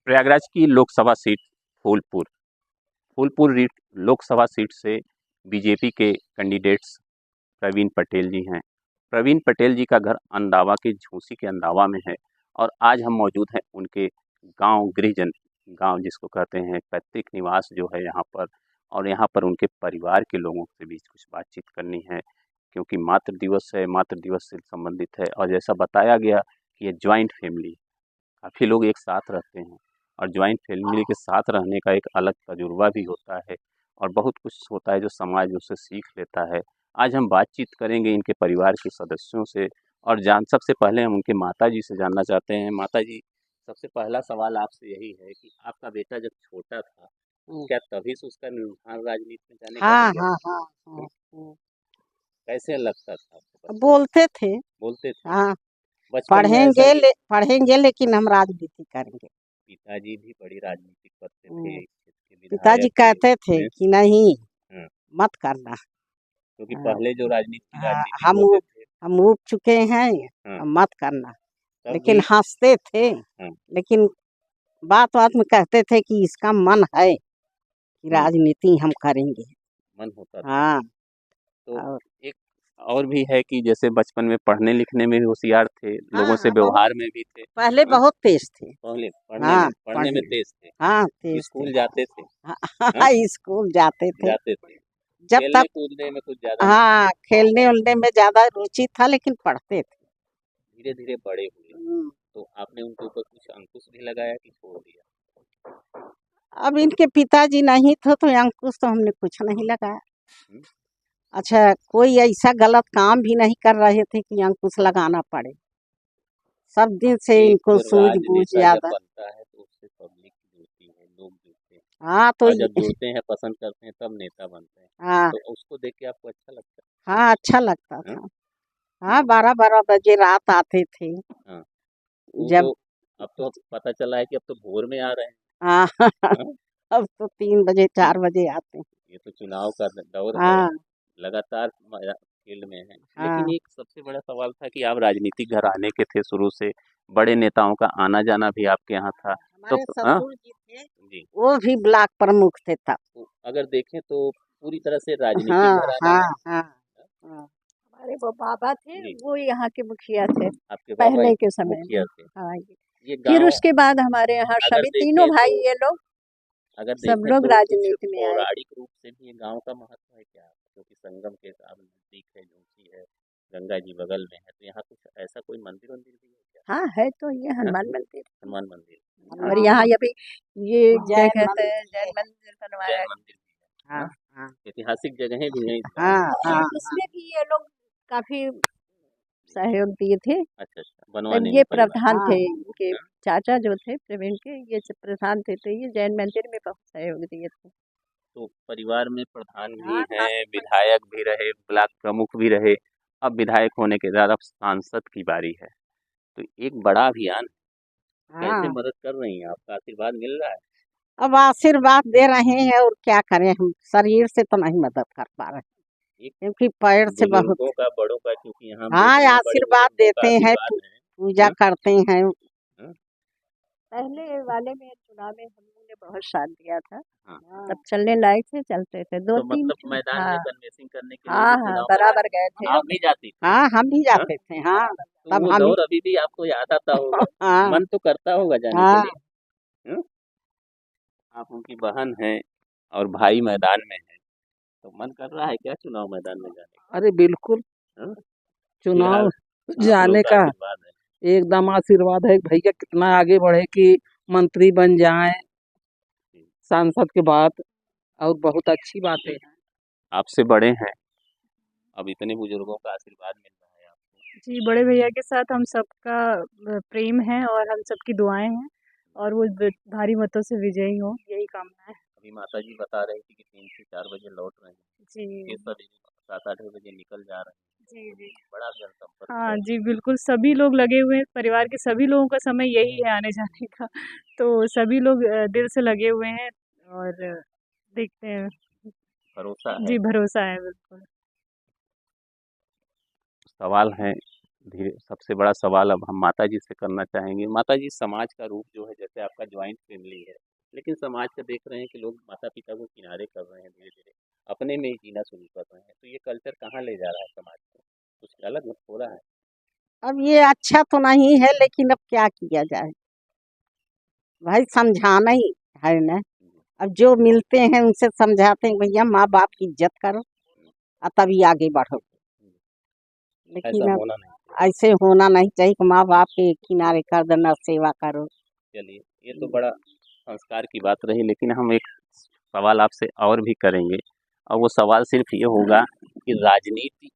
प्रयागराज की Lok Sabha seat Phulpur Phulpur Lok Sabha seat से BJP के कैंडिडेट्स प्रवीण पटेल जी हैं। प्रवीण पटेल जी का घर अंदावा के झूसी के अंदावा में है और आज हम मौजूद हैं उनके गांव गृहजन गांव जिसको कहते हैं पैतृक निवास जो है यहाँ पर, और यहाँ पर उनके परिवार के लोगों के बीच कुछ बातचीत करनी है क्योंकि मातृ दिवस है, मातृ दिवस से संबंधित है। और जैसा बताया गया कि ये ज्वाइंट फैमिली, काफ़ी लोग एक साथ रहते हैं और ज्वाइंट फैमिली के साथ रहने का एक अलग तजुर्बा भी होता है और बहुत कुछ होता है जो समाज उससे सीख लेता है। आज हम बातचीत करेंगे इनके परिवार के सदस्यों से और सबसे पहले हम उनके माता जी से जानना चाहते हैं। माता जी, सबसे पहला सवाल आपसे यही है कि आपका बेटा जब छोटा था क्या तभी से उसका रुझान राजनीति में जाने का हाँ हो गया? हाँ हाँ हाँ हाँ। कैसे लगता था आपको? बोलते थे। बोलते थे हाँ, बचपन में ऐसा कि पढ़ेंगे लेकिन हम राजनीति करेंगे। पिताजी भी बड़ी राजनीतिक पद पे थे, क्षेत्र के पिताजी विधायक कहते थे थे। कि नहीं, हाँ, मत करना। क्योंकि हाँ, पहले जो हाँ, राजनीतिक होते थे। हम उब चुके हैं, हाँ, अब मत करना। तब लेकिन भी। हंसते थे। हाँ, लेकिन बात बात में कहते थे कि इसका मन है कि राजनीति हम करेंगे। मन होता था। हाँ। तो और एक और भी है कि जैसे बचपन में पढ़ने लिखने में भी होशियार थे, लोगों से हाँ, व्यवहार में भी थे। पहले हाँ, बहुत तेज थे। पहले हाँ, पढ़ने में तेज थे। हाँ तेज थे। स्कूल जाते थे। हाँ, हाँ, स्कूल जाते थे जाते थे। जब खेलने तक। कूदने में कुछ ज्यादा नहीं। हाँ, खेलने उलने में ज्यादा रुचि था लेकिन पढ़ते थे। धीरे धीरे बड़े हुए हम्म। तो आपने उनके ऊपर कुछ अंकुश भी लगाया कि छोड़ दिया? अब इनके पिताजी नहीं थे तो अंकुश तो हमने कुछ नहीं लगाया। हम्म, अच्छा, कोई ऐसा गलत काम भी नहीं कर रहे थे कि अंकुश लगाना पड़े। सब दिन से एक इनको सूझबूझ राजनेता जब ज्यादा। बनता है तो उससे पब्लिक जुड़ती है, लोग जुड़ते हैं। हाँ तो और जब जुड़ते हैं, पसंद करते हैं, तब नेता बनते हैं। हाँ तो उसको देख के आपको अच्छा लगता हाँ, अच्छा लगता है? हाँ? था। हाँ, 12-12 बजे रात आते थे। हाँ, वो जब तो अब तो पता चला है कि अब तो भोर में आ रहे हैं। हाँ हाँ? अब तो 3 बजे 4 बजे आते हैं। ये तो चुनाव का दौर है, हाँ लगातार फील्ड में है। लेकिन हाँ। एक सबसे बड़ा सवाल था कि आप राजनीतिक घराने के थे शुरू से, बड़े नेताओं का आना जाना भी आपके यहाँ था। तो हमारे हाँ ससुर जी थे, जी, वो भी ब्लॉक प्रमुख थे तब। तो अगर देखें तो पूरी तरह से हाँ राजनीतिक घराना हाँ है। हाँ हाँ? हाँ। हमारे वो बाबा थे, जी, वो यहाँ के मुखिया थे आपके बाबा पहले के समय मुखिया में। थे। हाँ, ये फिर गांव उसके बाद हमारे यहाँ अगर सभी तीनों देखें तो भाई ये लोग अगर सब देखें लोग तो कुछ राजनीति में आए। पौराणिक रूप से भी ये गांव का महत्व है क्या? क्योंकि संगम के साथ नजदीक है, झूसी है, गंगा जी बगल में है, तो यहाँ कुछ ऐसा कोई मंदिर वंदिर भी है क्या? हाँ, है तो ये हाँ? हनुमान मंदिर। हनुमान मंदिर। और यहाँ ये भी ये क्या जैन कहते मंदिर हैं, जैन मंदिर बनवाया जैन है। मंदिर भी है। हाँ हाँ? हाँ ऐतिहासिक जगहें भी हैं इस गांव हाँ में। हाँ। इसमें भी ये लोग काफी सहयोग दिए थे। अच्छा अच्छा, तब बनवाने में ये परिवार। प्रधान थे, इनके हाँ? चाचा जो थे प्रवीण के, ये सब प्रधान थे, तो ये जैन मंदिर में बहुत सहयोग दिए थे। तो परिवार में प्रधान भी हाँ हैं, काफी विधायक भी रहे, ब्लॉक प्रमुख भी रहे, अब विधायक होने के बाद अब सांसद की बारी है। तो एक बड़ा अभियान है। कैसे हाँ, मदद कर रही हैं? आपका आशीर्वाद मिल रहा है? अब आशीर्वाद दे रहे हैं और क्या करें, हम शरीर से तो नहीं मदद कर पा रहे एक क्योंकि पैर से बहुत। बुजुर्गों का, बड़ों का, क्योंकि यहाँ हम देख हाँ, रहे हैं बड़े आशीर्वाद बुजुर्गों का देते हैं, आशीर्वाद है। पूजा हाँ? करते हैं। हाँ? पहले वाले में चुनाव में हम लोगों ने बहुत साथ दिया था। हाँ, तब चलने लायक थे, चलते थे दो तो तीन। मतलब मैदान में हाँ कन्वेंसिंग करने के लिए भी हाँ हाँ, चुनाव बराबर मैदान गए में थे। आप भी जाती थी? हाँ, हम भी हाँ? जाते थे। हाँ, तो तब वो हम। दौर अभी भी आपको याद आता होगा। हाँ मन तो करता होगा जाने के हाँ लिए। हाँ? आप उनकी बहन हैं और भाई मैदान में है, तो मन कर रहा है क्या चुनाव मैदान में जाने का? अरे बिल्कुल, हाँ? चुनाव फिलहाल आप लोगों जाने का का आशीर्वाद है। एकदम आशीर्वाद है। भैया कितना आगे बढ़े कि मंत्री बन जाएं जी, सांसद के बाद, और बहुत अच्छी बात है। जी, आपसे बड़े हैं, अब इतने बुजुर्गों का आशीर्वाद मिल रहा है आपको। जी, बड़े भैया के साथ हम सबका प्रेम है और हम सबकी दुआएं हैं और वो भारी मतों से विजयी हो, यही कामना है। अभी माता जी बता रही थी कि 3 से 4 बजे लौट रहे हैं, जी फिर सभी 7-8 बजे निकल जा रहे हैं। जी जी। बड़ा जनसंपर्क हाँ है। जी, बिल्कुल सभी लोग लगे हुए हैं, परिवार के सभी लोगों का समय यही है आने जाने का। तो सभी लोग दिल से लगे हुए हैं और देखते हैं। भरोसा है। जी, भरोसा है बिल्कुल। सवाल है धीरे सबसे बड़ा सवाल अब हम माता जी से करना चाहेंगे। माता जी, समाज का रूप जो है, जैसे आपका जॉइंट फैमिली है, लेकिन समाज का देख रहे हैं कि लोग माता पिता को किनारे कर रहे हैं, धीरे धीरे अपने में ही जीना शुरू कर रहे हैं, तो ये कल्चर कहाँ ले जा रहा है समाज को? कुछ गलत हो रहा है? अब ये अच्छा तो नहीं है, लेकिन अब क्या किया जाए, भाई समझाना ही है ना। अब जो मिलते हैं उनसे समझाते हैं, भैया माँ बाप की इज्जत करो और तभी आगे बढ़ो। ऐसा लेकिन अब होना नहीं चाहिए। ऐसे होना नहीं चाहिए कि माँ बाप के किनारे कर देना, सेवा करो। चलिए, ये तो बड़ा संस्कार की बात रही, लेकिन हम एक सवाल आपसे और भी करेंगे, और वो सवाल सिर्फ ये होगा कि राजनीति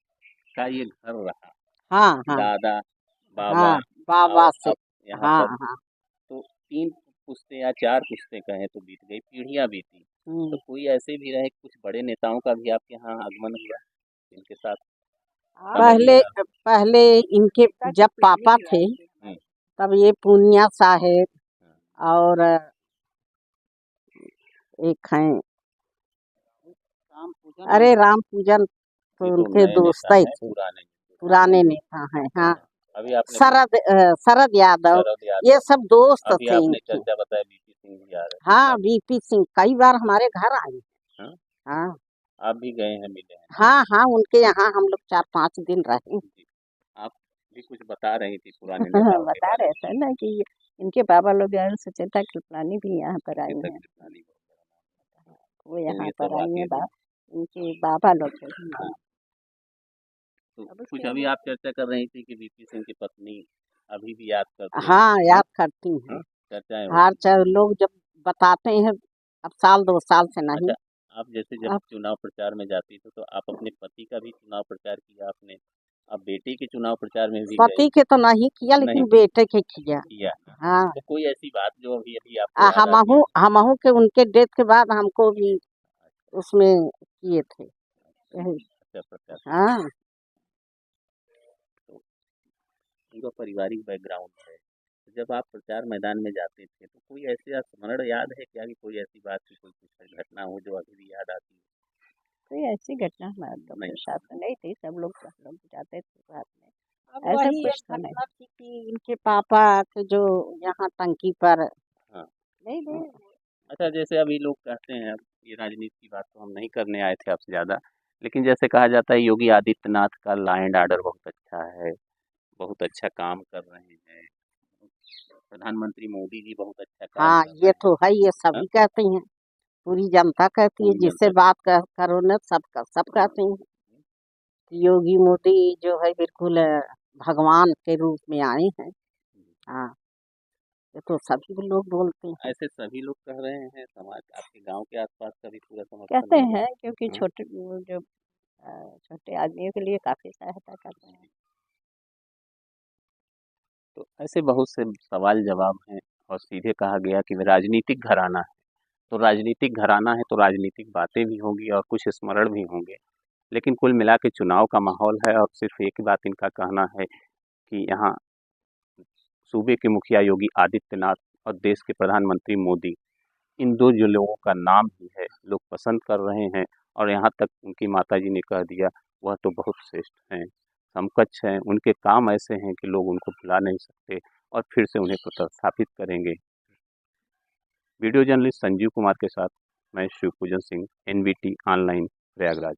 का ये घर रहा, हाँ हाँ दादा बाबा हाँ, बाबा और से। अब यहाँ हाँ पर, हाँ। तो 3 पुश्तें या 4 पुश्तें कहें तो बीत गई, पीढ़ियाँ बीती। तो कोई ऐसे भी रहे, कुछ बड़े नेताओं का भी आपके यहाँ आगमन हुआ, इनके साथ समय पहले बिताया? पहले इनके जब पापा थे, हुँ, तब ये पूनिया साहेब हाँ, और एक हैं, अरे राम पूजन, तो ये तो उनके नए दोस्त नेता ही हैं, थे, पुराने पुराने नेता हैं। हाँ, अभी आपने शरद यादव, शरद ये यादव, सब दोस्त अभी थे आपने इनके। चर्चा बताया बीपी सिंह भी आ रहे हाँ, हैं। वीपी सिंह कई बार हमारे घर आए हैं। हाँ, हाँ आप भी गए हैं, मिले हैं? हाँ हाँ, उनके यहाँ हम लोग 4-5 दिन रहे। जी, आप भी कुछ बता रही थी पुराने नेताओं के बता बारे रहे में। थे ना कि इनके बाबा लोग यार सुचेता कृपलानी भी यहाँ पर आई सुचेता हैं। कृपलानी बहुत बड़ा नाम है। वो तो यहाँ ये पर सब आई वाक़ई हैं, में, इनके बाबा लोग हैं। हाँ, तो अब कुछ उसके अभी आप चर्चा कर रही थी कि बीपी सिंह की पत्नी अभी भी याद करते हैं। हाँ, हाँ, याद करती हाँ, हैं। चर्चाएँ हर होती हैं। चार लोग जब बताते हैं, अब साल 2 साल से नहीं। अच्छा, आप जैसे जब अब चुनाव प्रचार में जाती थी, तो आप अपने पति का भी चुनाव प्रचार किया आपने, अब बेटे के चुनाव प्रचार में भी गए? पति के तो नहीं किया, नहीं लेकिन किया, बेटे के किया। किया। हाँ, तो कोई ऐसी बात जो अभी अभी आपको याद आती हमहू है? हमहू के उनके डेथ के बाद हमको भी उसमें किए थे यही। अच्छा, प्रचार किया। हाँ, तो उनका पारिवारिक बैकग्राउंड है। तो जब आप प्रचार मैदान में जाते थे, तो कोई ऐसे स्मरण याद है क्या, कि कोई ऐसी बात की कोई कुछ घटना हो जो अभी भी याद आती है? कोई ऐसी घटना हमारे लोग नहीं। के साथ में नहीं थी, सब लोग जाते थे साथ में, अब ऐसा वही कुछ एक तो नहीं। घटना थी कि इनके पापा के जो यहाँ टंकी पर हाँ। नहीं नहीं, अच्छा, जैसे अभी लोग कहते हैं, अब ये राजनीति की बात तो हम नहीं करने आए थे आपसे ज़्यादा, लेकिन जैसे कहा जाता है योगी आदित्यनाथ का लॉ एंड ऑर्डर बहुत अच्छा है, बहुत अच्छा काम कर रहे हैं। प्रधानमंत्री मोदी जी बहुत अच्छा काम हाँ, कर ये रहे हैं। तो है, ये हाँ, सभी कहते हैं, पूरी जनता कहती है, पूरी जिससे जनता बात करो न सब कहते हैं कि योगी मोदी जो है बिल्कुल भगवान के रूप में आए हैं। हाँ, ये तो सभी लोग बोलते हैं। ऐसे सभी लोग कह रहे हैं, समाज आपके गांव के आसपास का भी पूरा समर्थन कहते है? हैं क्योंकि हाँ, छोटे वो जो छोटे आदमियों के लिए काफी सहायता करते हैं। तो ऐसे बहुत से सवाल जवाब हैं, और सीधे कहा गया कि राजनीतिक घराना है, तो राजनीतिक घराना है तो राजनीतिक बातें भी होंगी और कुछ स्मरण भी होंगे, लेकिन कुल मिला के चुनाव का माहौल है, और सिर्फ एक बात इनका कहना है कि यहाँ सूबे के मुखिया योगी आदित्यनाथ और देश के प्रधानमंत्री मोदी, इन दो जो लोगों का नाम ही है लोग पसंद कर रहे हैं, और यहाँ तक उनकी माताजी ने कह दिया वह तो बहुत श्रेष्ठ हैं, समकक्ष हैं, उनके काम ऐसे हैं कि लोग उनको भुला नहीं सकते और फिर से उन्हें प्रतिस्थापित करेंगे। वीडियो जर्नलिस्ट संजीव कुमार के साथ मैं शिवपूजन सिंह, NVT ऑनलाइन, प्रयागराज।